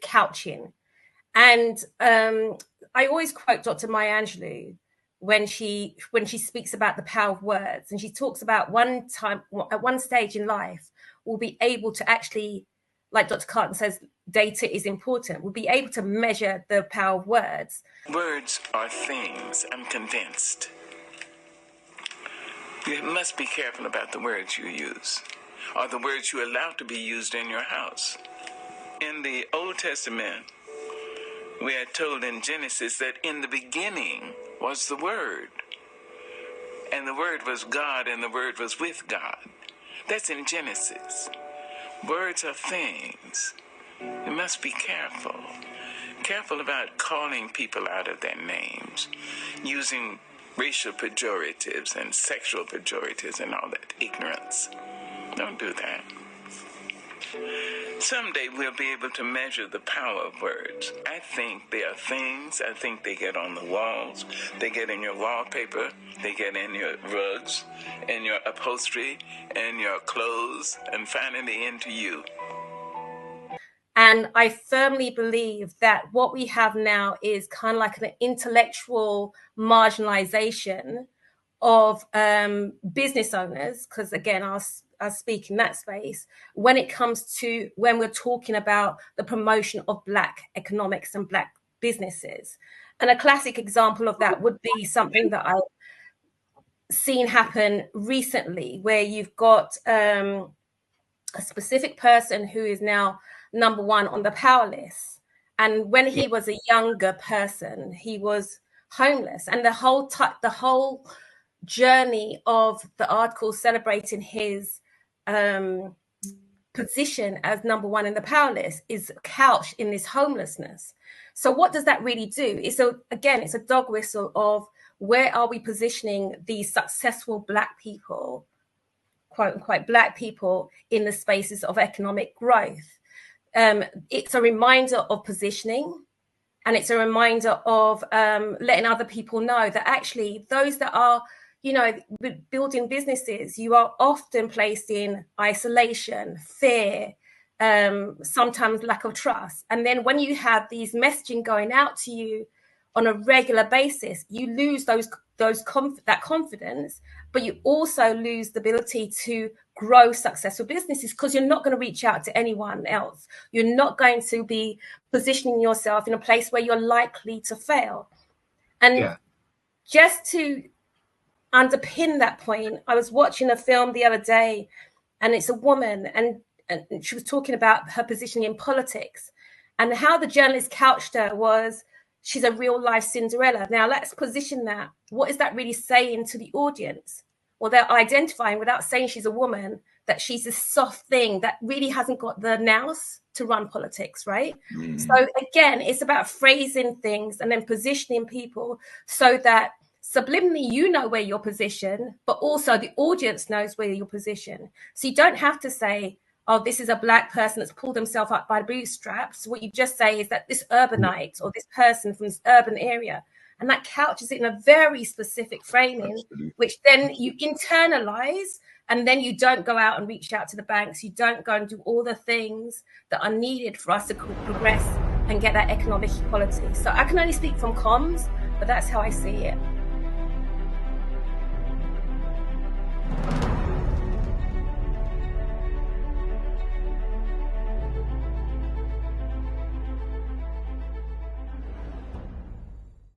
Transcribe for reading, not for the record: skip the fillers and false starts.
couching. And I always quote Dr. Maya Angelou when she speaks about the power of words, and she talks about one time at one stage in life we'll be able to actually, like Dr. Carlton says, data is important. We'll be able to measure the power of words. Words are things, I'm convinced. You must be careful about the words you use, or the words you allow to be used in your house. In the Old Testament, we are told in Genesis that in the beginning was the Word. And the Word was God, and the Word was with God. That's in Genesis. Words are things. You must be careful. Careful about calling people out of their names, using racial pejoratives and sexual pejoratives and all that ignorance. Don't do that. Someday we'll be able to measure the power of words. I think they are things. I think they get on the walls. They get in your wallpaper. They get in your rugs, in your upholstery, in your clothes, and finally into you. And I firmly believe that what we have now is kind of like an intellectual marginalization of business owners, because again, I speak in that space when it comes to when we're talking about the promotion of Black economics and Black businesses. And a classic example of that would be something that I've seen happen recently, where you've got a specific person who is now number one on the power list. And when he was a younger person, he was homeless. And the whole journey of the article celebrating his position as number one in the power list is couched in this homelessness. So what does that really do? It's a dog whistle of where are we positioning these successful Black people, quote unquote, Black people, in the spaces of economic growth. It's a reminder of positioning, and it's a reminder of letting other people know that actually those that are, building businesses, you are often placed in isolation, fear, sometimes lack of trust. And then when you have these messaging going out to you on a regular basis, you lose that confidence, but you also lose the ability to grow successful businesses because you're not going to reach out to anyone else. You're not going to be positioning yourself in a place where you're likely to fail. And just to underpin that point, I was watching a film the other day, and it's a woman, and she was talking about her position in politics, and how the journalist couched her was, she's a real life Cinderella. Now let's position that. What is that really saying to the audience? Well, they're identifying, without saying she's a woman, that she's this soft thing that really hasn't got the nous to run politics, right? So again, it's about phrasing things and then positioning people so that subliminally you know where you're positioned, but also the audience knows where you're positioned. So you don't have to say, oh, this is a Black person that's pulled himself up by the bootstraps. What you just say is that this urbanite or this person from this urban area, and that couches it in a very specific framing, which then you internalize, and then you don't go out and reach out to the banks. You don't go and do all the things that are needed for us to progress and get that economic equality. So I can only speak from comms, but that's how I see it.